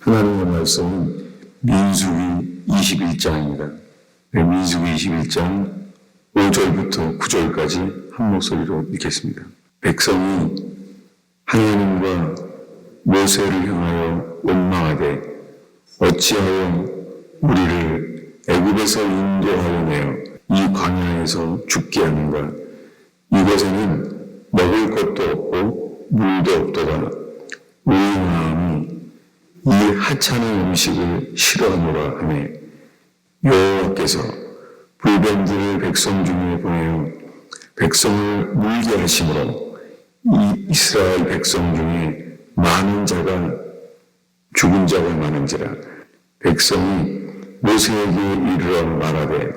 하나님의 말씀은 민수기 21장입니다. 민수기 21장 5절부터 9절까지 한 목소리로 읽겠습니다. 백성이 하나님과 모세를 향하여 원망하되 어찌하여 우리를 애굽에서 인도하여 내어 이 광야에서 죽게 하는가? 이곳에는 먹을 것도 없고 물도 없도다. 우리 마음이 이 하찮은 음식을 싫어하노라 하매 여호와께서 불뱀들을 백성 중에 보내어 백성을 물게 하심으로 이 이스라엘 백성 중에 많은 자가 죽은 자가 많은지라. 백성이 모세에게 이르러 말하되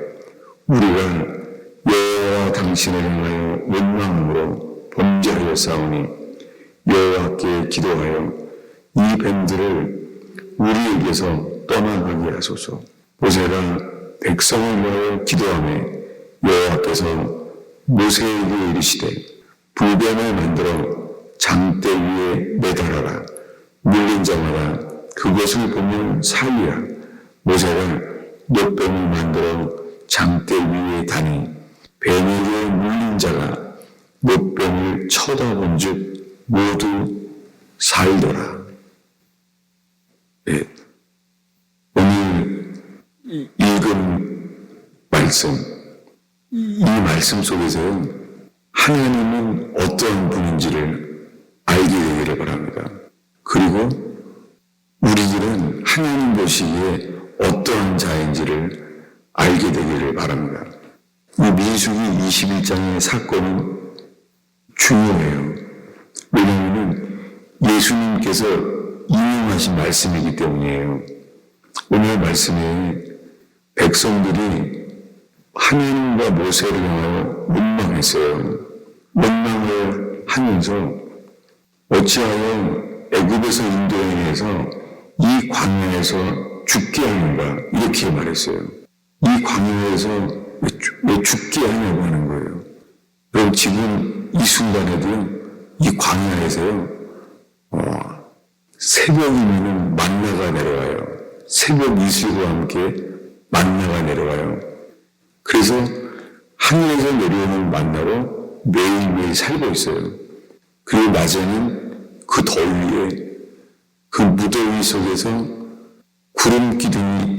우리가 여호와 당신을 향하여 원망함으로 범죄하였사오니 여호와께 기도하여 이 뱀들을 우리에게서 떠나가게 하소서. 모세가 백성을 위하여 기도하며 여호와께서 모세에게 이르시되 불뱀을 만들어 장대 위에 매달아라. 물린 자마다 그것을 보면 살리라. 모세가 노뱀을 만들어 장대 위에 다니 뱀에게 물린 자가 노뱀을 쳐다본 즉 모두 살더라. 네. 오늘 읽은 말씀, 이 말씀 속에서는 하나님은 어떠한 분인지를 알게 되기를 바랍니다. 그리고 우리들은 하나님 보시기에 어떠한 자인지를 알게 되기를 바랍니다. 이 민수기 21장의 사건은 중요해요. 왜냐하면 예수님께서 인용하신 말씀이기 때문이에요. 오늘 말씀에 백성들이 하나님과 모세를 향하여 원망했어요. 원망을 하면서 어찌하여 애굽에서 인도해내서 이 광야에서 죽게 하는가 이렇게 말했어요. 이 광야에서 왜 죽게 하냐고 하는 거예요. 그럼 지금 이 순간에도 이 광야에서요 새벽이면 만나가 내려와요. 새벽 이슬과 함께 만나가 내려와요. 그래서 하늘에서 내려오는 만나로 매일매일 살고 있어요. 그리고 낮에는 그 더위에 그 무더위 속에서 구름 기둥이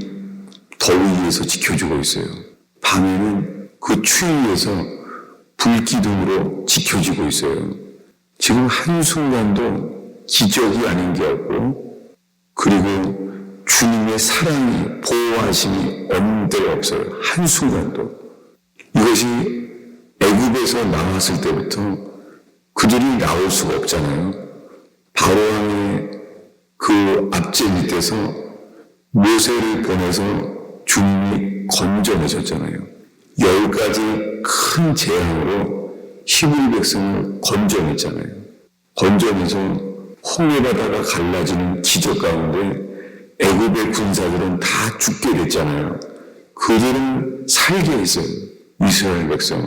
더위에서 지켜주고 있어요. 밤에는 그 추위에서 불 기둥으로 지켜지고 있어요. 지금 한순간도 기적이 아닌 게 없고 그리고 주님의 사랑이 보호하심이 없는 데가 없어요. 한순간도. 이것이 애굽에서 나왔을 때부터 그들이 나올 수가 없잖아요. 바로왕의 그 압제 밑에서 모세를 보내서 주님이 건져내셨잖아요. 10가지 큰 재앙으로 히브리 백성을 건져냈잖아요. 건져내서 홍해바다가 갈라지는 기적 가운데 애굽의 군사들은 다 죽게 됐잖아요. 그들은 살게 했어요. 이스라엘 백성은.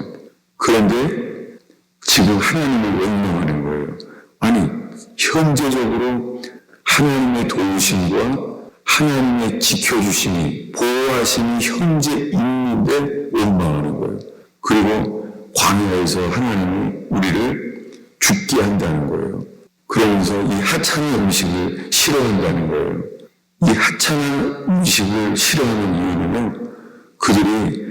그런데 지금 하나님을 원망하는 거예요. 아니 현재적으로 하나님의 도우심과 하나님의 지켜주심이 보호하심이 현재 있는데 원망하는 거예요. 그리고 광야에서 하나님이 우리를 죽게 한다는 거예요. 그러면서 이 하찮은 음식을 싫어한다는 거예요. 이 하찮은 음식을 싫어하는 이유는 그들이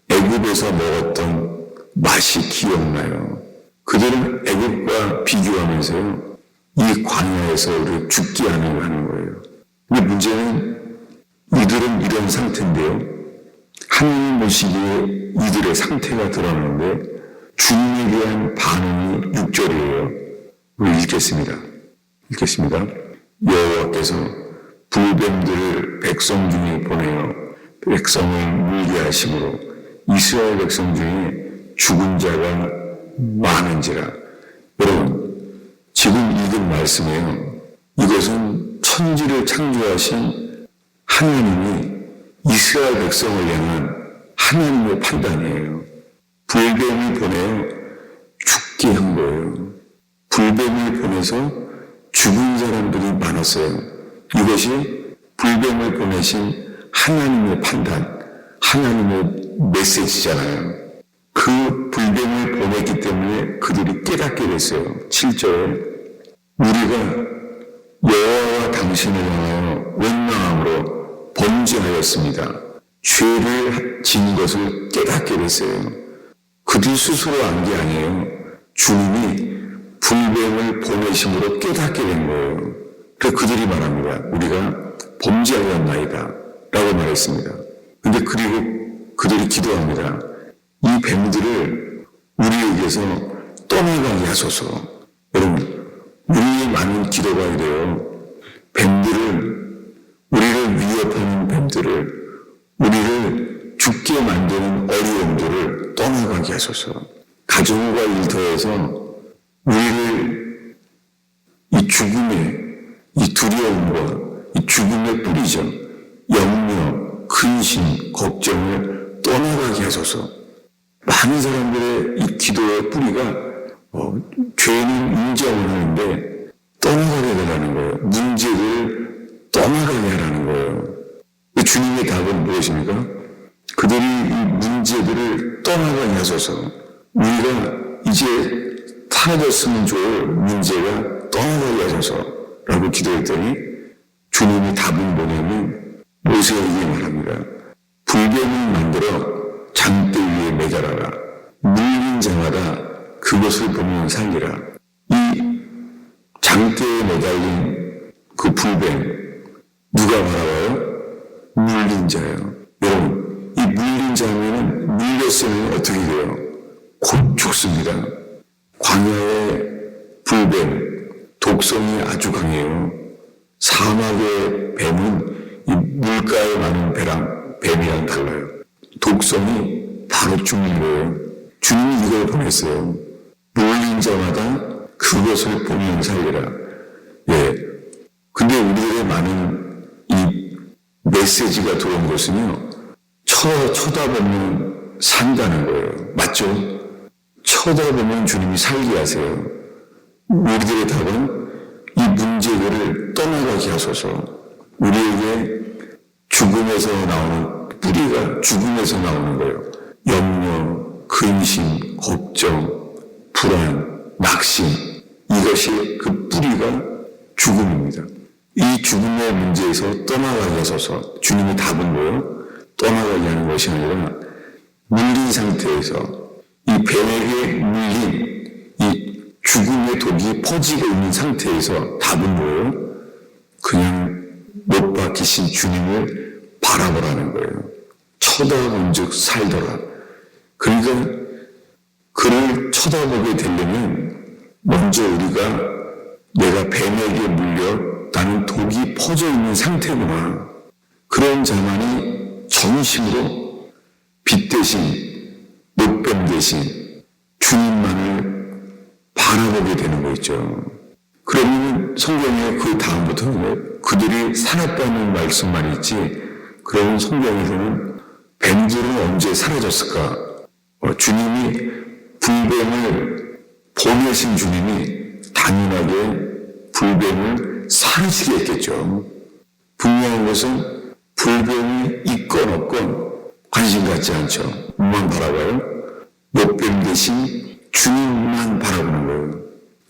애굽에서 먹었던 맛이 기억나요. 그들은 애굽과 비교하면서요. 이 광야에서 우리를 죽게 하는 거예요. 근데 문제는 이들은 이런 상태인데요. 하나님 보시기에 이들의 상태가 드러나는데 주님에 대한 반응이 6절이에요. 우리 읽겠습니다. 여호와께서 불뱀들을 백성 중에 보내어 백성을 물게 하심으로 이스라엘 백성 중에 죽은 자가 많은지라. 여러분, 지금 읽은 말씀이에요. 이것은 천지를 창조하신 하나님이 이스라엘 백성을 향한 하나님의 판단이에요. 불뱀을 보내어 죽게 한 거예요. 불뱀을 보내서 죽은 사람들이 많았어요. 이것이 불뱀을 보내신 하나님의 판단, 하나님의 메시지잖아요. 그 불뱀을 보냈기 때문에 그들이 깨닫게 됐어요. 7절에 우리가 여호와와 당신을 향하여 원망함으로 범죄하였습니다. 죄를 지은 것을 깨닫게 됐어요. 그들 스스로 안 게 아니에요. 주님이 불뱀을 보내심으로 깨닫게 된 거예요. 그래서 그들이 말합니다. 우리가 범죄하였나이다 라고 말했습니다. 근데 그리고 그들이 기도합니다. 이 뱀들을 우리에게서 떠나가게 하소서. 여러분, 우리의 많은 기도가 이래요. 뱀들을, 우리를 위협하는 뱀들을, 우리를 죽게 만드는 어려움들을 떠나가게 하소서. 가정과 일터에서 우리를 이 죽음의, 이 두려움과 이 죽음의 뿌리죠. 염려, 근심, 걱정을 떠나가게 하소서. 많은 사람들의 이 기도의 뿌리가 죄는 인정을 하는데 떠나가게 하라는 거예요. 문제를 떠나가게 하라는 거예요. 주님의 답은 무엇입니까? 그들이 이 문제들을 떠나가게 하소서. 우리가 이제 사라졌으면 좋을 문제가 떠나가게 하소서라고 기도했더니 주님이 답은 뭐냐면 모세에게 말합니다. 불뱀을 만들어 장대 위에 매달아라. 물린 자마다 그것을 보면 살리라. 이 장대에 매달린 그 불뱀 누가 바라봐요? 물린 자예요. 여러분, 이 물린 자면은 물렸으면 어떻게 돼요? 곧 죽습니다. 광야의 불뱀, 독성이 아주 강해요. 사막의 뱀은 이 물가에 많은 뱀이랑 달라요. 독성이 바로 죽는 거예요. 주님이 이걸 보냈어요. 물린 자마다 그것을 보면 살리라. 예. 근데 우리들의 많은 이 메시지가 들어온 것은요, 쳐다보면 산다는 거예요. 맞죠? 쳐다보면 주님이 살게 하세요. 우리들의 답은 이 문제들을 떠나가게 하소서. 우리에게 죽음에서 나오는 뿌리가 죽음에서 나오는 거예요. 염려, 근심, 걱정, 불안, 낙심, 이것이 그 뿌리가 죽음입니다. 이 죽음의 문제에서 떠나가게 하소서. 주님의 답은 뭐예요? 떠나가게 하는 것이 아니라 물린 상태에서 이 뱀에게 물린 이 죽음의 독이 퍼지고 있는 상태에서 답은 뭐예요? 그냥 못 박히신 주님을 바라보라는 거예요. 쳐다본 즉 살더라. 그러니까 그를 쳐다보게 되려면 먼저 우리가 내가 뱀에게 물려 나는 독이 퍼져 있는 상태구나. 그런 자만이 전심으로 빛 대신 못뱀 대신 주님만을 바라보게 되는 거 있죠. 그러면 성경에 그 다음부터는 그들이 살았다는 말씀만 있지, 그러면 성경에서는 뱀들은 언제 사라졌을까? 주님이 불뱀을 보내신 주님이 당연하게 불뱀을 사라지게 했겠죠. 분명한 것은 불뱀이 있건 없건 관심 갖지 않죠. 뭐만 바라봐요? 못뱀 대신 주님만 바라보는 거예요.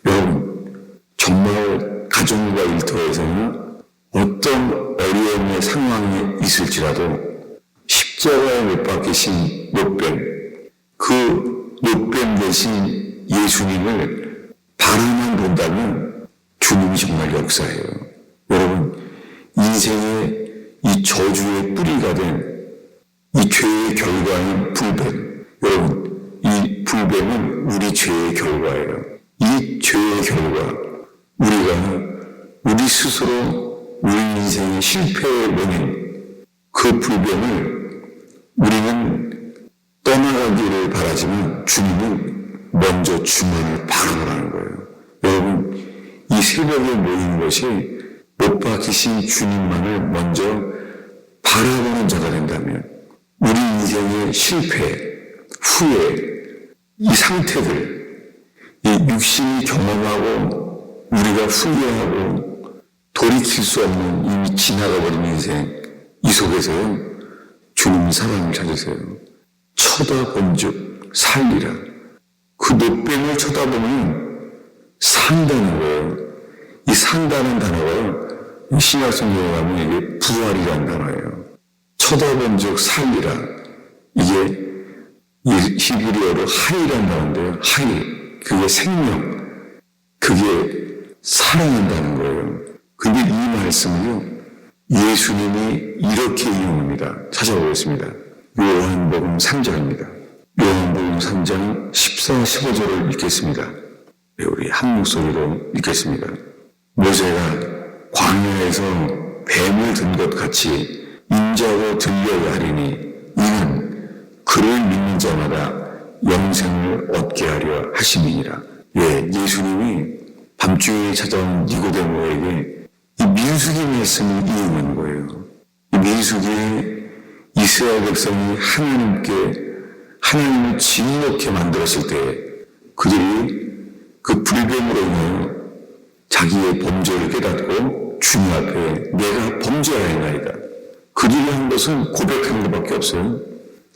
여러분, 정말 가정과 일터에서는 어떤 어려움의 상황이 있을지라도 십자가에 못 박히신 못뱀, 그 못뱀 대신 예수님을 바라만 본다면 주님이 정말 역사예요. 여러분, 인생의 이 저주의 뿌리가 된 이 죄의 결과인 불뱀, 여러분, 이 불뱀은 우리 죄의 결과예요. 이 죄의 결과, 우리 스스로 우리 인생의 실패의 원인, 그 불뱀을 우리는 떠나가기를 바라지만 주님은 먼저 주문을 바라보라는 거예요. 여러분, 이 새벽에 모이는 것이 못 박히신 주님만을 먼저 바라보는 자가 된다면 우리 인생의 실패, 후회, 이 상태들, 이 육신이 경험하고 우리가 후회하고 돌이킬 수 없는 이미 지나가버린 인생, 이 속에서요, 주님이 사랑을 찾으세요. 쳐다본즉 살리라. 그 노뱀을 쳐다보면 산다는 거예요. 이 산다는 단어가 신약 성경에 가면 이게 부활이라는 단어예요. 쳐다본즉 살리라. 이게 히브리어로 하이라는 단어인데요. 하이. 그게 생명. 그게 사랑한다는 거예요. 근데 이 말씀을요, 예수님이 이렇게 이용합니다. 찾아보겠습니다. 요한복음 3장입니다. 요한복음 3장 14, 15절을 읽겠습니다. 네, 우리 한 목소리로 읽겠습니다. 모세가 광야에서 뱀을 든 것 같이 인자로 들려야 하리니 이는 그를 믿는 자마다 영생을 얻게 하려 하심이니라. 예, 예수님이 밤중에 찾아온 니고데모에게 이 민수기 말씀을 이용한 거예요. 이 민수기에 이스라엘 백성이 하나님을 진노케 만들었을 때 그들이 그 불뱀으로 인하여 자기의 범죄를 깨닫고 주님 앞에 내가 범죄하였나이다. 그들이 한 것은 고백하는 것밖에 없어요.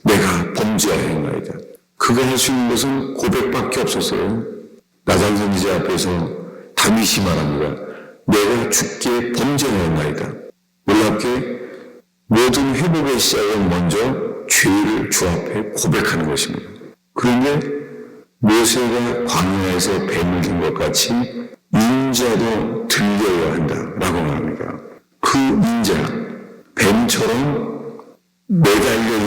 내가 범죄하였나이다. 그가 할 수 있는 것은 고백밖에 없었어요. 나단 선지자 앞에서 다윗이 말합니다. 내가 주께 범죄하였나이다. 놀랍게 모든 회복의 시작은 먼저 죄를 주 앞에 고백하는 것입니다. 그런데 모세가 광야에서 뱀을 든 것 같이 인자도 들려야 한다라고 말합니다. 그 인자, 뱀처럼 매달려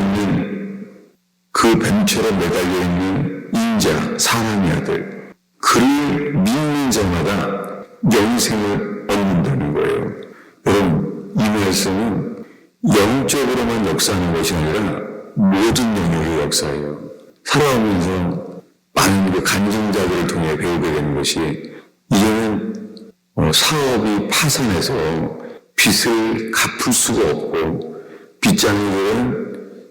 있는 인자, 사람의 아들, 그를 믿는 자마다 영생을 얻는다는 거예요. 여러분, 이 말씀은 영적으로만 역사하는 것이 아니라 모든 영역의 역사예요. 살아오면서 많은 그 간증자들을 통해 배우게 되는 것이, 이제는 사업이 파산해서 빚을 갚을 수가 없고 빚장이들은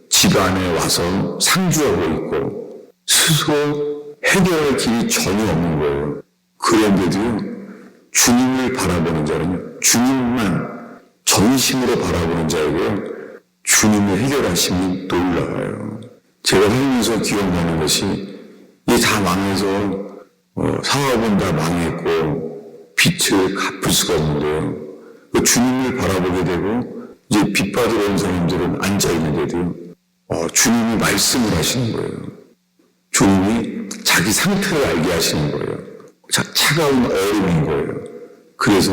집 안에 와서 상주하고 있고 스스로 해결할 길이 전혀 없는 거예요. 그런데도요, 주님을 바라보는 자는요, 주님만 전심으로 바라보는 자에게 주님의 해결하심이 놀라워요. 제가 살면서 기억나는 것이, 이게 다 망해서 사업은 다 망했고 빚을 갚을 수가 없는데요, 주님을 바라보게 되고 이제 빚 받으러 온 사람들은 앉아있는데도요, 주님이 말씀을 하시는 거예요. 주님이 자기 상태를 알게 하시는 거예요. 차가운 얼음인 거예요. 그래서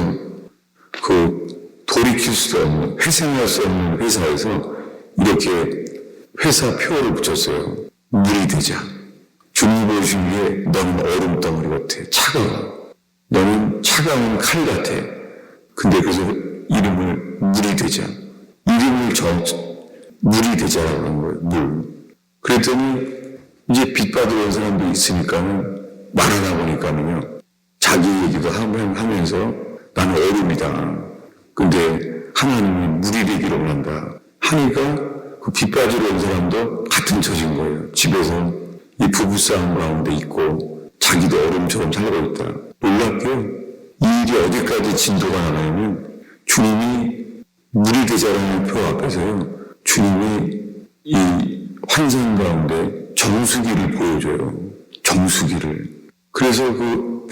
그 돌이킬 수도 없는, 회생할 수 없는 회사에서 이렇게 회사 표를 붙였어요. 물이 되자. 주님 보시기에 너는 얼음 덩어리 같아. 차가워. 너는 차가운 칼 같아. 근데 그래서 이름을 물이 되자. 이름을 물이 되자라고 한 거예요. 물. 그랬더니 이제 빚 받으러 온 사람도 있으니까는 말하다 보니까는요, 자기 얘기도 하면서 나는 얼음이다. 근데 하나님이 물이 되기로 한다. 하니까 그 빚 받으러 온 사람도 같은 처지인 거예요. 집에서 이 부부싸움 가운데 있고 자기도 얼음처럼 살고 있다. 놀랍게 이 일이 어디까지 진도가 나가냐면 주님이 물이 되자라는 표 앞에서요, 주님이 이 환상 가운데 정수기를 보여줘요. 정수기를. 그래서 그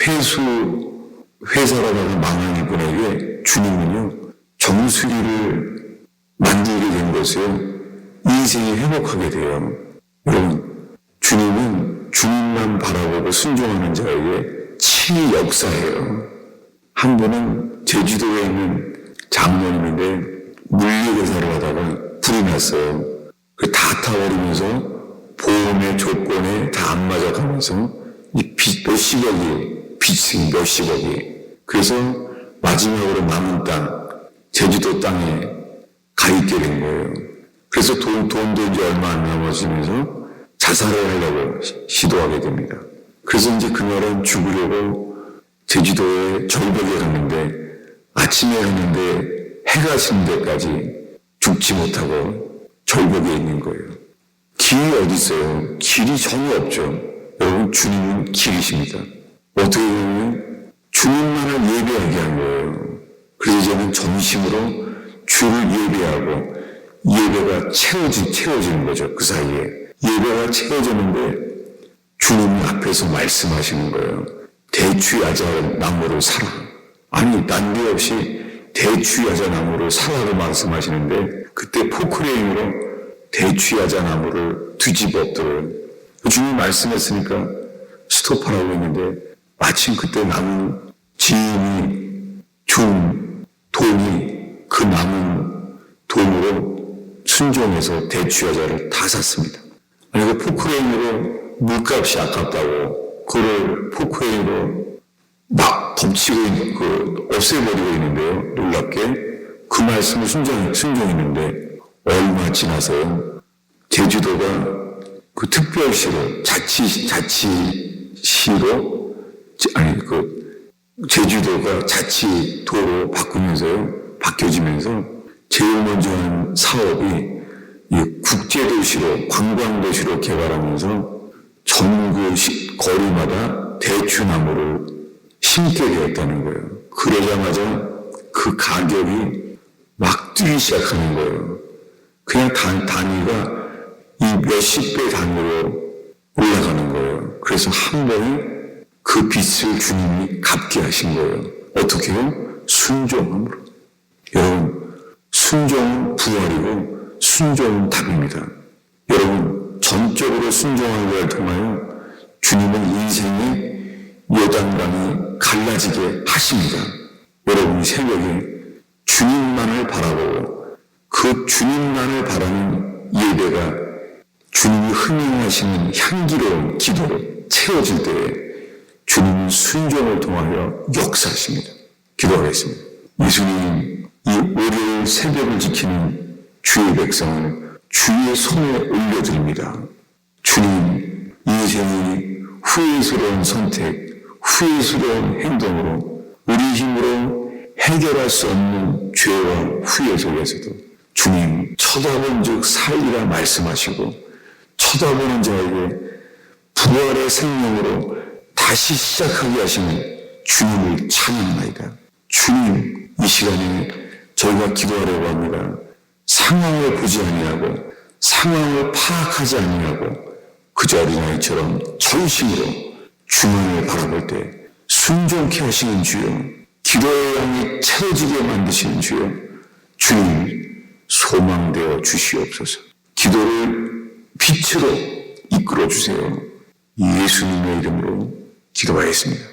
회사라다가 망한 이분에게 주님은요, 정수기를 만들게 된 것을 인생이 회복하게 돼요. 여러분, 주님은 주님만 바라보고 순종하는 자에게 친히 역사해요. 한 분은 제주도에 있는 장로님인데 물리회사를 하다가 불이 났어요. 다 타버리면서 보험의 조건에 다 안 맞아가면서 이 빚 빚이 몇십억이. 그래서 마지막으로 남은 땅, 제주도 땅에 가 있게 된 거예요. 그래서 돈도 이제 얼마 안 남아지면서 자살을 하려고 시도하게 됩니다. 그래서 이제 그날은 죽으려고 제주도에 절벽에 갔는데, 아침에 갔는데 해가 지는 데까지 죽지 못하고 절벽에 있는 거예요. 길이 어디 있어요? 길이 전혀 없죠. 여러분, 주님은 길이십니다. 어떻게 보면 주님만을 예배하게 한 거예요. 그래서 이제는 전심으로 주를 예배하고 예배가 채워지는 거죠. 그 사이에 예배가 채워지는데 주님이 앞에서 말씀하시는 거예요. 대추야자 나무를 사라. 아니 난데없이 대추야자 나무를 사라고 말씀하시는데 그때 포크레인으로 대추야자 나무를 뒤집어 엎드려요. 주님이 말씀했으니까 스톱하라고 했는데 마침 그때 남은 지인이 준 돈이 그 남은 돈으로 순종해서 대추야자를 다 샀습니다. 아니 그 포크레인으로 물값이 아깝다고 그걸 포크레인으로 막 덮치고 없애버리고 있는데요. 놀랍게 그 말씀을 순종했는데 얼마 지나서요. 제주도가 그 특별시로 제주도가 자치도로 바뀌어지면서 제일 먼저 한 사업이 이 국제도시로 관광도시로 개발하면서 전 거리마다 대추나무를 심게 되었다는 거예요. 그러자마자 그 가격이 막 뛰기 시작하는 거예요. 그냥 단위가 이 몇십 배 단위로 올라가는 거예요. 그래서 한 번에 그 빚을 주님이 갚게 하신 거예요. 어떻게 해요? 순종함으로. 여러분, 순종은 부활이고 순종은 답입니다. 여러분, 전적으로 순종하는 것을 통하여 주님은 인생의 요단강이 갈라지게 하십니다. 여러분이 새벽에 주님만을 바라보고 그 주님만을 바라는 예배가 주님이 흥행하시는 향기로운 기도로 채워질 때에 주님은 순종을 통하여 역사하십니다. 기도하겠습니다. 예수님, 이 월요일 새벽을 지키는 주의 백성을 주의 손에 올려드립니다. 주님, 인생이 후회스러운 선택, 후회스러운 행동으로 우리 힘으로 해결할 수 없는 죄와 후회 속에서도 주님, 쳐다본 즉 살리라 말씀하시고 쳐다보는 자에게 부활의 생명으로 다시 시작하게 하시는 주님을 찬양하나이다. 주님, 이 시간에 저희가 기도하려고 합니다. 상황을 보지 아니하고 상황을 파악하지 아니하고 그저 어린아이처럼 전심으로 주님을 바라볼 때 순종케 하시는 주여, 기도의 양이 채워지게 만드시는 주여, 주님 소망되어 주시옵소서. 기도를 빛으로 이끌어 주세요. 예수님의 이름으로 기도하겠습니다.